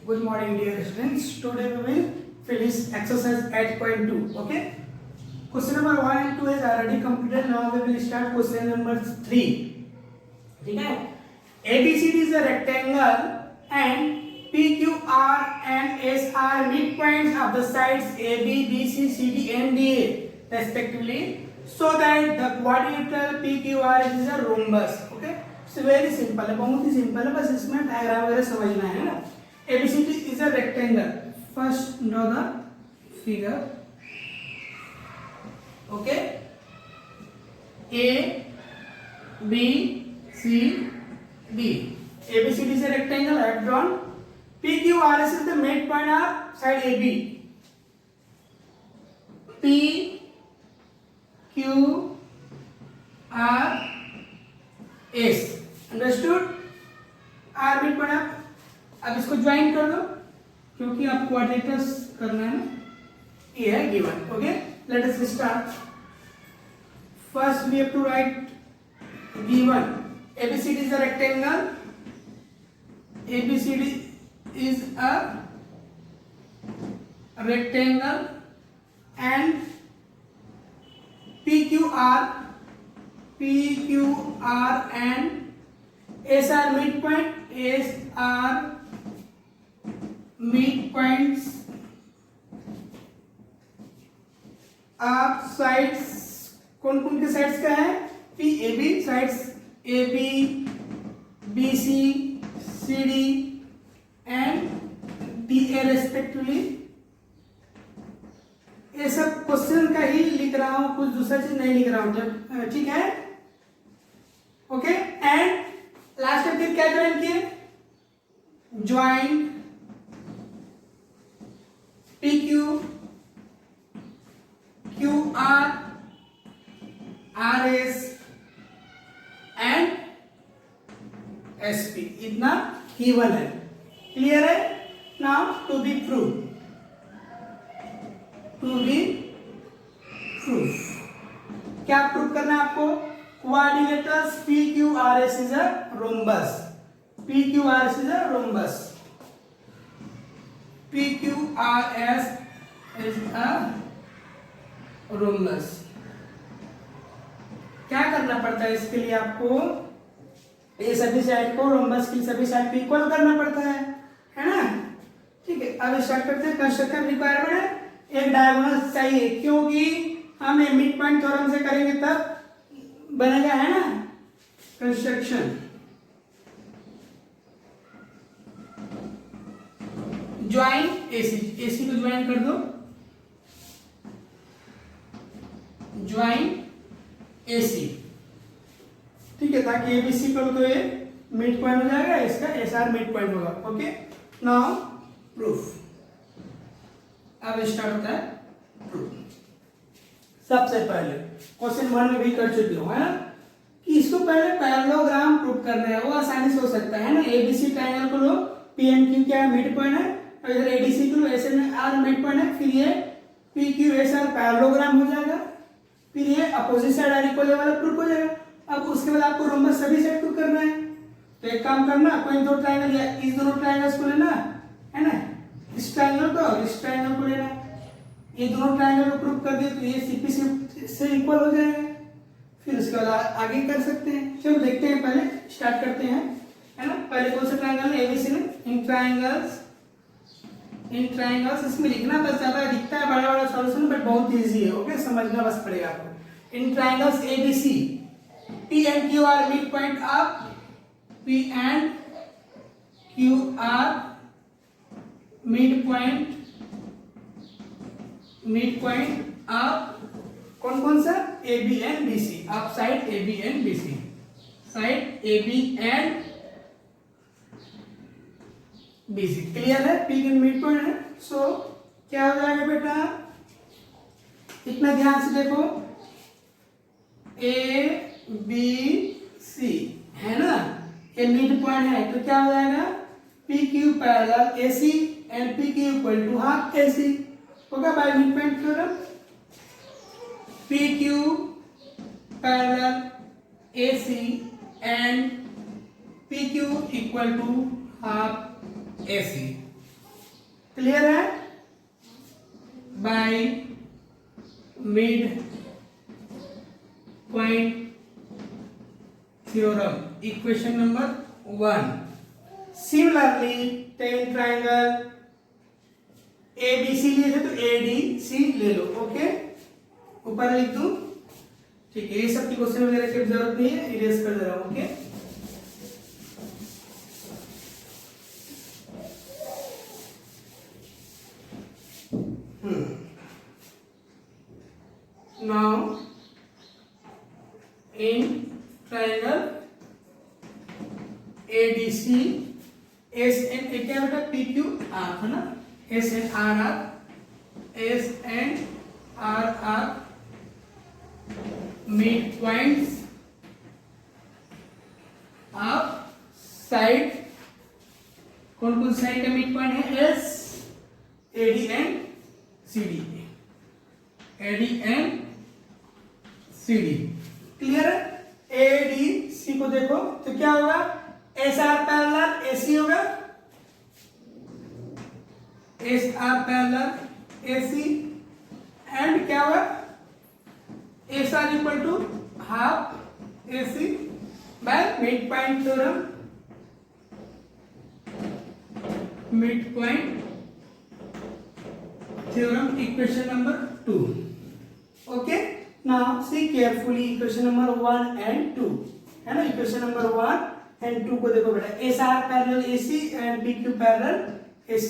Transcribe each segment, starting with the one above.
Good morning, dear students. Today we will finish exercise 8.2. Okay. Question number 1 and 2 is already completed. Now we will start question number 3. Okay. ABCD is a rectangle and PQR and S are midpoints of the sides AB, BC, CD and DA respectively, so that the quadrilateral PQR is a rhombus. Okay. So very simple है, बहुत ही simple है, बस इसमें diagram वगैरह समझना है ना. ABCD is a rectangle. First draw the figure. Okay. A, B, C, D. ABCD is a rectangle. I have drawn. PQRS is the midpoint of side AB. P, Q, R, S. Understood? R midpoint of. अब इसको join कर दो क्योंकि आपको क्वाड्रेटर्स करना है ना. ये है given. Okay, let us start. First we have to write given. ABCD is a rectangle. ABCD is a rectangle and PQR and S are midpoint. S are midpoints of sides. कौन कौन के साइड्स का है? P A B sides A B B C C D and D A respectively. ये सब question का ही लिख रहा हूं, कुछ दूसरा चीज नहीं लिख रहा हूं. ठीक है. ओके. एंड लास्ट में फिर क्या ज्वाइन किए? Join PQ QR RS and SP. इतना गिवन है. क्लियर है? Now to be prove. क्या प्रूव करना है आपको? Quadrilaterals PQRS is a rhombus. PQRS is a rhombus. PQRS is a rhombus. क्या करना पड़ता है इसके लिए आपको? ये सभी साइड को रोम्बस की सभी साइड पे इक्वल करना पड़ता है ना. ठीक है. अब स्टार्ट करते हैं. कंस्ट्रक्शन रिक्वायरमेंट है, एक डायगोनल चाहिए क्योंकि हम मिड पॉइंट थ्योरम से करेंगे तब बनेगा, है ना. कंस्ट्रक्शन ज्वाइन AC को ज्वाइन कर दो. Join AC. ठीक है, ताकि ABC करो तो ये मिड पॉइंट हो जाएगा, इसका SR मिड पॉइंट होगा. ओके. Now proof. अब स्टार्ट होता है प्रूफ. सबसे पहले क्वेश्चन 1 में भी कर चुके हो, है ना, कि इसको पहले पैरेललोग्राम प्रूफ करना है. वो आसानी से हो सकता है ना. ABC ट्रायंगल को लो, PNQ क्या है? मिड पॉइंट है. और इधर ADC को लो, SNR मिड पॉइंट है. फिर ये PQSR पैरेललोग्राम हो जाएगा. फिर ये अपोजिट साइड आर इक्वल वाला प्रूफ हो जाएगा. अब उसके बाद आपको रोम्बस सभी साइड प्रूफ करना है. तो एक काम करना, कोई दो ट्रायंगल या इस दोनों ट्रायंगल्स को लेना है ना. इस ट्रायंगल को और इस ट्रायंगल को लेना. ये दोनों ट्रायंगल को प्रूफ कर दिए तो ये CP से इक्वल हो जाएगा. फिर उसके बाद आगे कर सकते हैं. चलो देखते हैं, पहले स्टार्ट करते हैं, है ना. पहले कौन सा ट्रायंगल है? ABC में. इन ट्रायंगल्स इसमें लिखना बस ज्यादा दिखता है बड़ा बड़ा सॉल्यूशन, बट बहुत इजी है. ओके, समझना बस पड़ेगा आपको. इन triangles ABC P and Q are midpoint of P and Q are midpoint of कौन कौन सा? AB and BC. आप side AB and BC, side AB and BC. Clear है? P का मिडपॉइंट है. सो क्या हो जाएगा बेटा? इतना ध्यान से देखो. ABC है ना, ये मिड पॉइंट है. तो क्या हो जाएगा? PQ parallel AC and PQ equal to half AC होगा by mid point theorem. PQ parallel AC and PQ equal to half AC. Clear है? By mid point theorem, equation number 1। Similarly then triangle ABC लिए थे तो ADC ले लो। Okay, ऊपर लिख दूं, ठीक है? ये सब की क्वेश्चन वगैरह की जरूरत नहीं है, इरेज कर दे रहा हूं। Okay, now in triangle ADC SN क्या बेटा PQR है ना, SNRR mid points of side, कौन कौन साइड का मिड पॉइंट है? S AD and CD, AD and CD। Clear है? ADC को देखो तो क्या होगा? SR पैरेलल AC होगा, SR पैरेलल AC एंड क्या होगा? SR equal to half AC by mid point theorem, mid point theorem, equation number 2। Okay, now see carefully equation number 1 and 2 है ना। इक्वेशन नंबर 1 एंड 2 को देखो बेटा, SR parallel AC and PQ parallel AC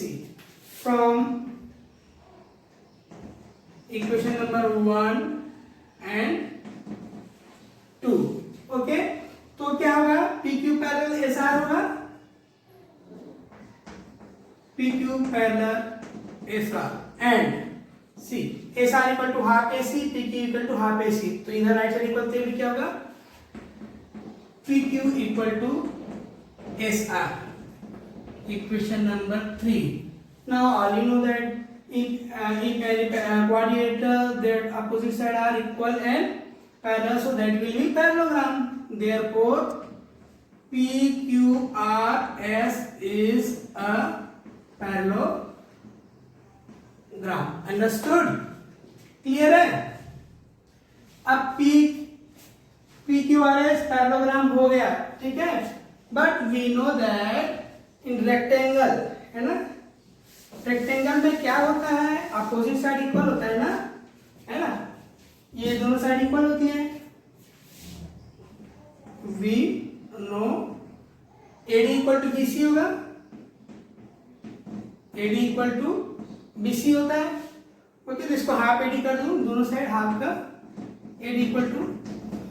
from equation number 1 and 2। Okay, तो क्या होगा? PQ parallel SR होगा, PQ parallel SR and C, SR equal to half AC, PQ equal to half AC। तो इधर right side equal तो भी क्या होगा? PQ equal to SR, equation number 3। Now all you know that if any quadrilateral that opposite side are equal and parallel, so that will be parallelogram. Therefore PQRS is a parallelogram. Understood? Clear है? अब PQRS parallelogram हो गया, ठीक है? But we know that in rectangle है ना, rectangle में क्या होता है? अपोजिट साइड इक्वल होता है ना, ये दोनों साइड इक्वल होती हैं। We know AD equal to BC होगा, AD इक्वल टू BC होता है। ओके, तो इसको हाफ AD कर दूं, दोनों साइड हाफ का, AD equal to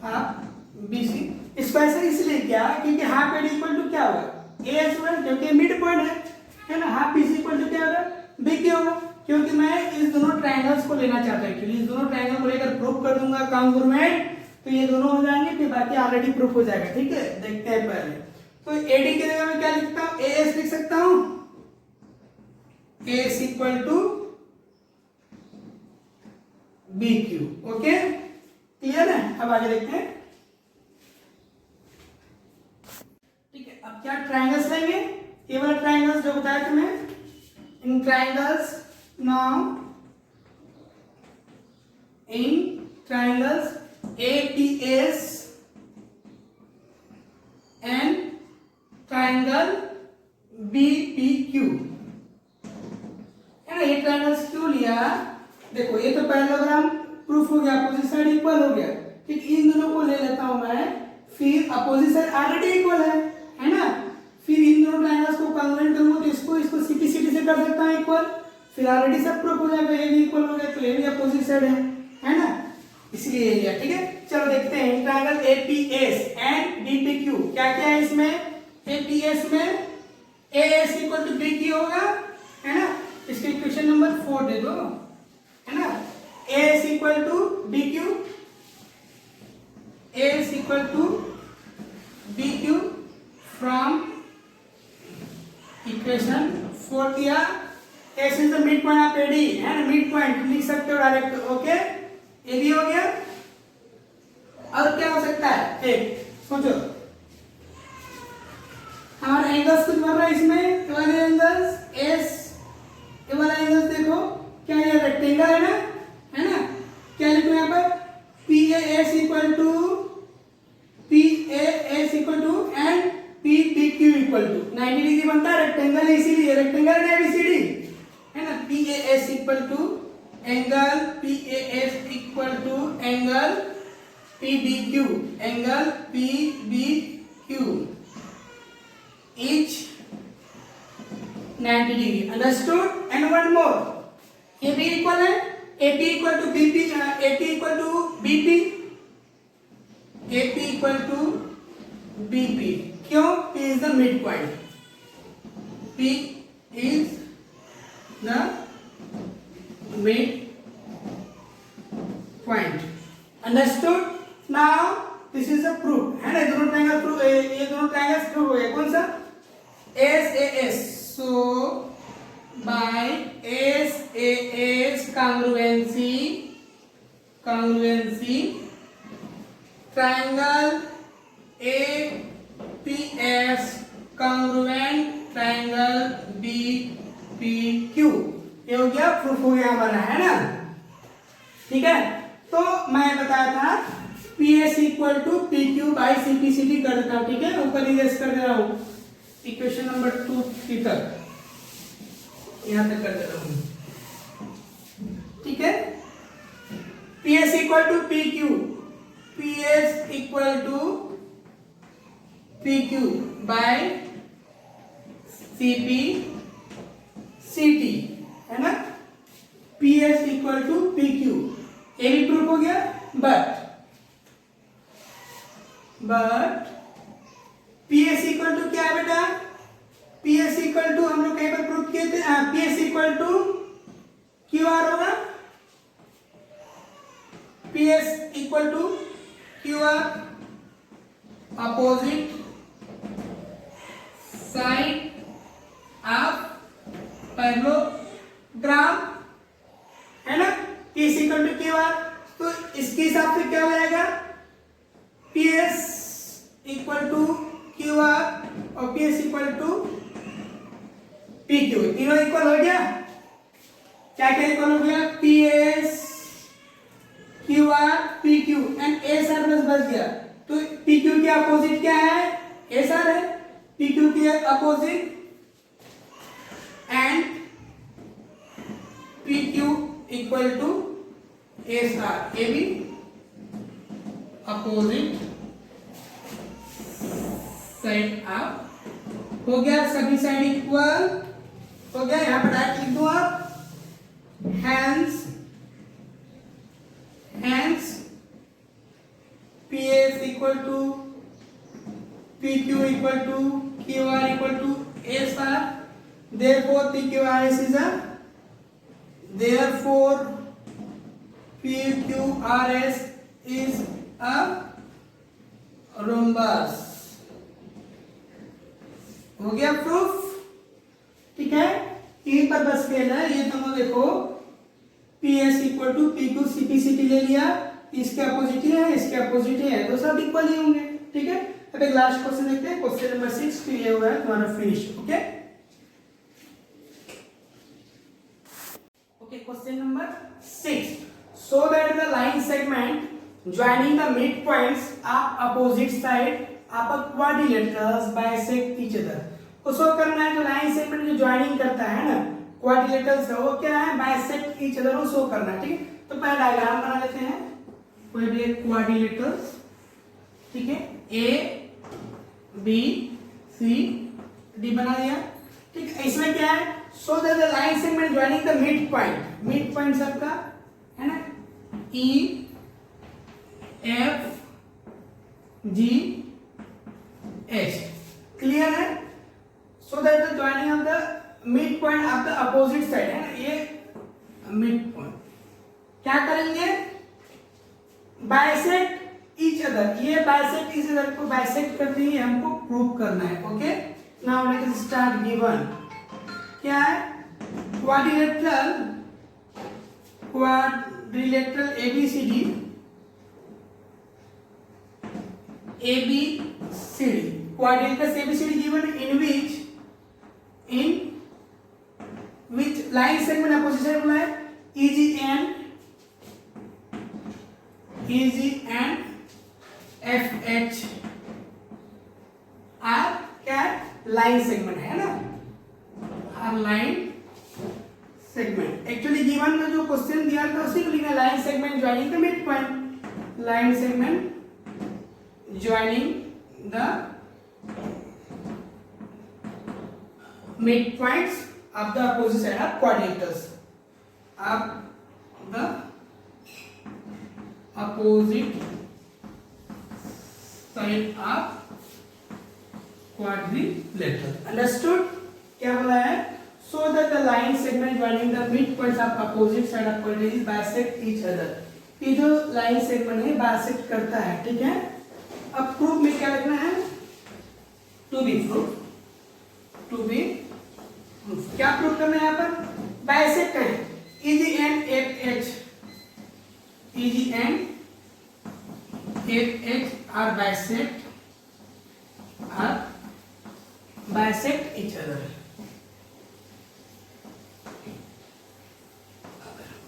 half BC। इसको ऐसा इसलिए क्या, क्योंकि हाफ AD इक्वल टू क्या होगा? AS होगा, क्योंकि मिड पॉइंट है ना। हाफ BC इक्वल टू क्या होगा? BQ होगा, क्योंकि मैं इस दोनों ट्रायंगल्स को लेना चाहता हूं। एक्चुअली इस दोनों ट्रायंगल को लेकर प्रूफ कर दूंगा कांग्रुएंट, तो ये दोनों हो जाएंगे, फिर बाकी ऑलरेडी प्रूफ हो जाएगा। ठीक है, देखते हैं पहले। तो AD की जगह में क्या लिखता हूं? AS लिख सकता हूं, AS equal to BQ। Okay, clear है? अब आगे देखते हैं। ठीक है, अब क्या ट्रायंगल्स लेंगे? ये वाला ट्रायंगल्स जो बताया तुम्हें, in triangles now in triangles APS and triangle BPQ है ना। ये ट्रायंगल्स क्यों लिया? देखो, ये तो पैरेललोग्राम प्रूफ हो गया, अपोजिट साइड इक्वल हो गया। ठीक, इन दोनों को ले लेता हूं मैं, फिर अपोजिट साइड ऑलरेडी इक्वल है ना। फिर इन दोनों ट्रायंगल्स को कन्वर्ट करूंगा तो इसको सिटी से कर सकता हूं इक्वल, फिर ऑलरेडी सब प्रूफ हो जाएगा। ये भी इक्वल हो गया, तो ये भी अपोजिट साइड है ना, इसलिए ये लिया। ठीक है, चलो देखते हैं ट्रायंगल APS एंड BPQ क्या क्या है इसमें। APS में AS इक्वल टू BQ होगा, है ना। इसके इक्वेशन नंबर 4 दे दो, है ना। AS equal to BQ, AS equal to BQ from equation 4 दिया। S is the mid point of AD, है ना, मिड पॉइंट लिख सकते हो डायरेक्ट। ओके, ये भी हो गया। और क्या हो सकता है? एक सोचो, हमारा एंगल्स कुछ बन रहा है इसमें, ये वाले एंगल्स S, ये रेक्टेंगल इसीलिए रेक्टेंगल है एबीसीडी है ना। P A S equal to angle P A S equal to angle P B Q, angle P B Q each 90 degree, understood? And one more, AB equal है AP equal to BP, AP equal to BP, AP equal to BP, क्यों? P is the midpoint, P is the midpoint, understood? Now this is a proof है ना, दोनों triangle proof, ये दोनों triangles proof है। कौन सा? SAS, so by SAS congruency triangle APS congruent triangle BPQ, ये हो गया प्रूफ, हो गया हमारा है ना। ठीक है, तो मैं बताया था PS equal to PQ by CPCD कर देता हूं। ठीक है, ऊपर इरेज कर दे रहा हूं, इक्वेशन नंबर 2 तक यहां तक कर दे रहा हूं। ठीक है, PS equal to PQ, PS equal to PQ by CPCD है ना। PS इक्वल टू PQ, ये भी प्रूफ हो गया। बट PS इक्वल टू क्या है बेटा? PS इक्वल टू हम लोग कहीं पर प्रूफ किए थे, PS इक्वल टू QR होगा, PS equal to QR opposite side of parallelogram है ना। PS इक्वल टू QR, तो इसके हिसाब से क्या हो जाएगा? PS इक्वल टू QR और PS इक्वल टू PQ, तीनों इक्वल हो गया। क्या क्या इक्वल हो गया? PS QR PQ and SR बच गया। तो PQ के अपोजिट क्या है? SR है। PQ के opposite and PQ equal to SR, ये भी अपोजिट साइड आप हो गया, सभी साइड इक्वल हो गया। यहां पर डायरेक्ट लिख दो आप, hence PS equal to PQ equal to QR equal to SR, therefore PQRS is a, therefore PQRS is a rhombus, हो गया प्रूफ। ठीक है, यहीं पर बस स्केल है, ये दोनों देखो PS equal to PQ CPCD ले लिया, इसके अपोजिट है, इसके अपोजिट है, तो सब इक्वल ही होंगे। ठीक है, अब एक लास्ट क्वेश्चन देखते हैं, क्वेश्चन नंबर 6, फिर ये हुआ है तुम्हारा finish. Okay okay, question number 6, so that the line segment joining the midpoints of opposite side of a quadrilaterals bisect each other, को शो करना है। जो लाइन सेगमेंट जो ज्वाइनिंग करता है ना क्वाड्रिलेटरल्स का, वो क्या है? बाइसेक्ट ईच अदर को शो करना है। ठीक है, तो पहले डायग्राम बना लेते हैं, कोई भी एक क्वाड्रिलेटरल्स। ठीक है, A B C D बना दिया। ठीक है, इसमें क्या है? So that the line segment joining the mid point सबका है ना, E F G H, clear है? So that the joining of the mid point of the opposite side है ना, ये मिड पॉइंट क्या करेंगे? बाइसेक्ट ईच अदर, ये बाइसेक्ट ईच अदर को बाइसेक्ट करते ही हमको प्रूव करना है। Okay, now let us start. Given क्या है? Quadrilateral ABCD quadrilaterals ABCD given in which line segment opposition बोला है EG and FH are क्या लाइन सेगमेंट है ना। Line segment. एक्चुअली गिवन में जो क्वेश्चन दिया था उसी को लिखना, line segment joining the mid point, line segment joining the mid points of the opposite side of quadrilaters, of the opposite side of quadrilateral. Understood? क्या बोला है? So that the line segment joining the midpoints of opposite side of quadrilateral bisect each other. ये जो line segment है bisect करता है, ठीक है? अब प्रूफ में क्या लिखना है? To be proof, to be क्या प्रूफ करना है यहाँ पर? बाइसेक्ट है, EG and F H, EG and F H are bisect each other.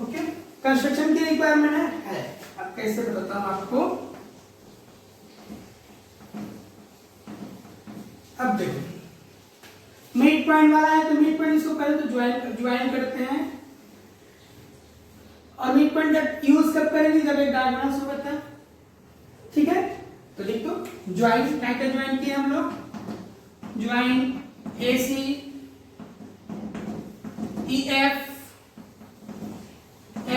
Okay, construction की रिक्वायरमेंट है। अब कैसे बताता हूं आपको। अब देखो मिड पॉइंट वाला है तो मिड पॉइंट इसको पहले तो ज्वाइन करते हैं, और मिड पॉइंट का यूज कब करेंगे? जब एक डायगोनल होगा तब, ठीक है? तो लिख दो ज्वाइन, क्या क्या ज्वाइन किए हम लोग? Join AC, EF,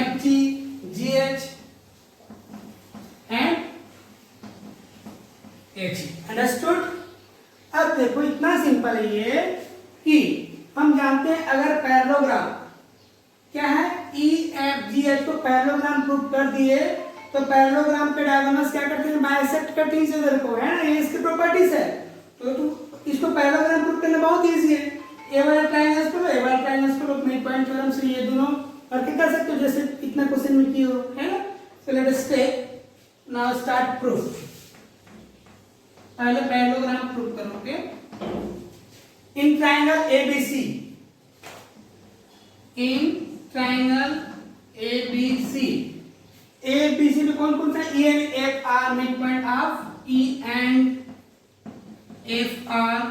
FG, GH and HE। Understood? अब देखो इतना सिंपल है ये कि हम जानते हैं अगर पैरेललोग्राम क्या है, EFGH को पैरेललोग्राम प्रूव कर दिए तो पैरेललोग्राम के डायगोनल्स क्या करते हैं? बाइसेक्ट करते हैं इस अदर को, है ना? ये इसकी प्रॉपर्टीज है। तो इसको पैरेललोग्राम प्रूव करना बहुत इजी है। ए वाला ट्रायंगल्स को, ए वाला ट्रायंगल्स को मिड पॉइंट थ्योरम से ये दोनों करके कर सकते हो, जैसे इतना क्वेश्चन में किए हो, है ना? So let us take now start proof. पहले पैरेललोग्राम प्रूव करोगे in triangle ABC, in triangle ABC, ABC में कौन कौन सा? E and F are mid point of E and F are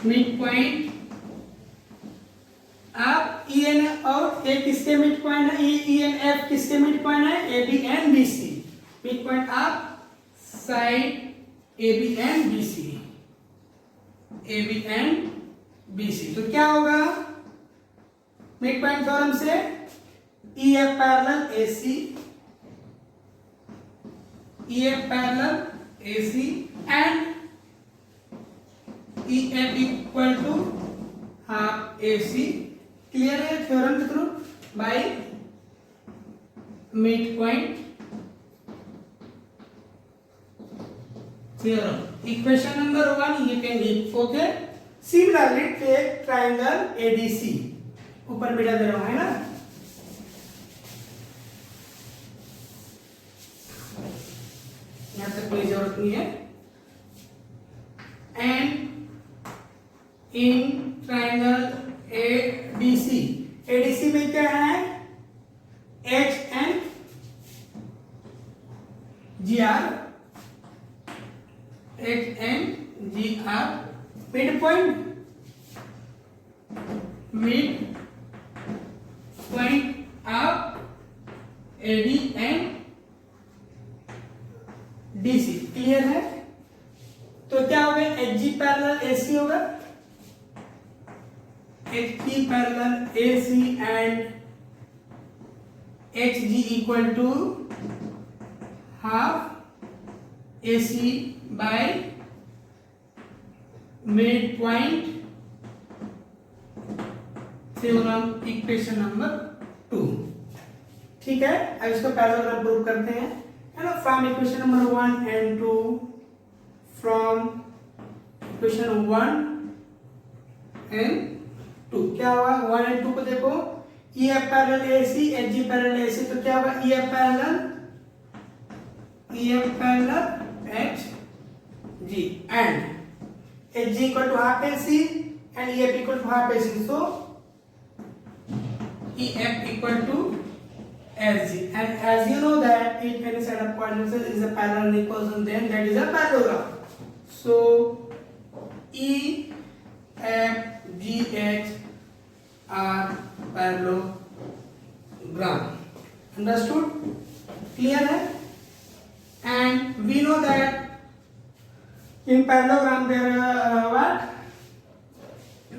mid point आप E and और A किसके mid point है? E and F किसके मिड पॉइंट है? AB and BC, mid point of side AB and BC, AB and BC। तो क्या होगा मिड पॉइंट थ्योरम से? EF parallel AC, EF parallel AC and EF equal to half AC। Clear है theorem के through by mid point theorem। Equation number 1 you can give, okay? Similarly take triangle ADC, ऊपर मिला दे रहा हूं, है ना? यहाँ तक कोई जरूरत नहीं है। And in triangle ADC, ADC में क्या है? H and GR, H and GR mid point of AD and DC। Clear है? तो क्या होगा? HG पैरेलल AC होगा, HG parallel AC and HG equal to half AC by mid point theorem, equation number 2। ठीक है, अब इसको parallelogram prove करते हैं, है ना? From equation number 1 and 2, from equation 1 and 2 क्या होगा? 1 एंड 2 को देखो, EF parallel AC, HG parallel AC, तो क्या होगा? EF parallel HG and HG equal to half AC and EF equal to half AC, so EF equal to SG, and as you know that if any side of quadrilateral is a parallel equation, then that is a parallelogram. So EFG understood, clear है? And we know that in parallelogram there what,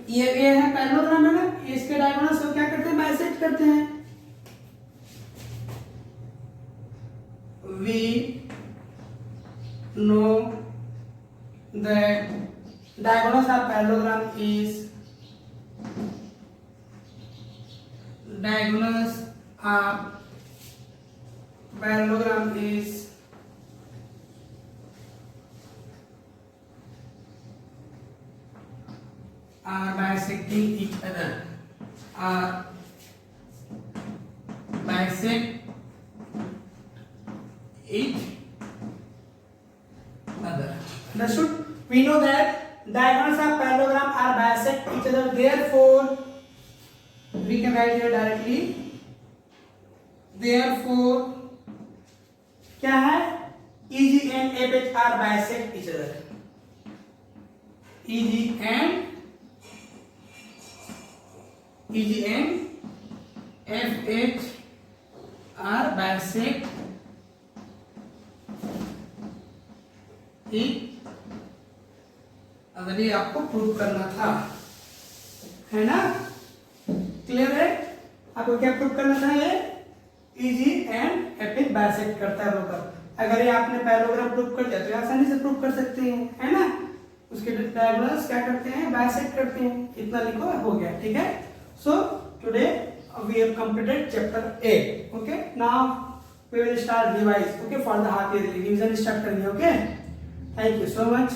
ये है parallelogram है ना, इसके diagonals को क्या करते हैं, बाइसेक्ट करते हैं. We know that diagonals of parallelogram is are bisecting each other, are bisect each other. Understood? We know that diagonals of parallelogram are bisect each other. Therefore, we can write here directly. Therefore, क्या है? EG and FH are bisect each other. EG and FH are bisect अगर ये आपको prove करना था, है ना? Clear है? आपको क्या प्रूव करना था? ये EG एंड FH बाइसेक्ट करता है होकर. अगर ये आपने पैरेललोग्राम प्रूव कर दिया तो आसानी से प्रूव कर सकते हैं, है ना? उसके डायगोनल्स क्या करते हैं, बाइसेक्ट करते हैं. इतना लिखो, हो गया. ठीक है? So today we have completed chapter 8. Okay, now we will start revise. Okay, for the half yearly revision start करेंगे. Okay, thank you so much.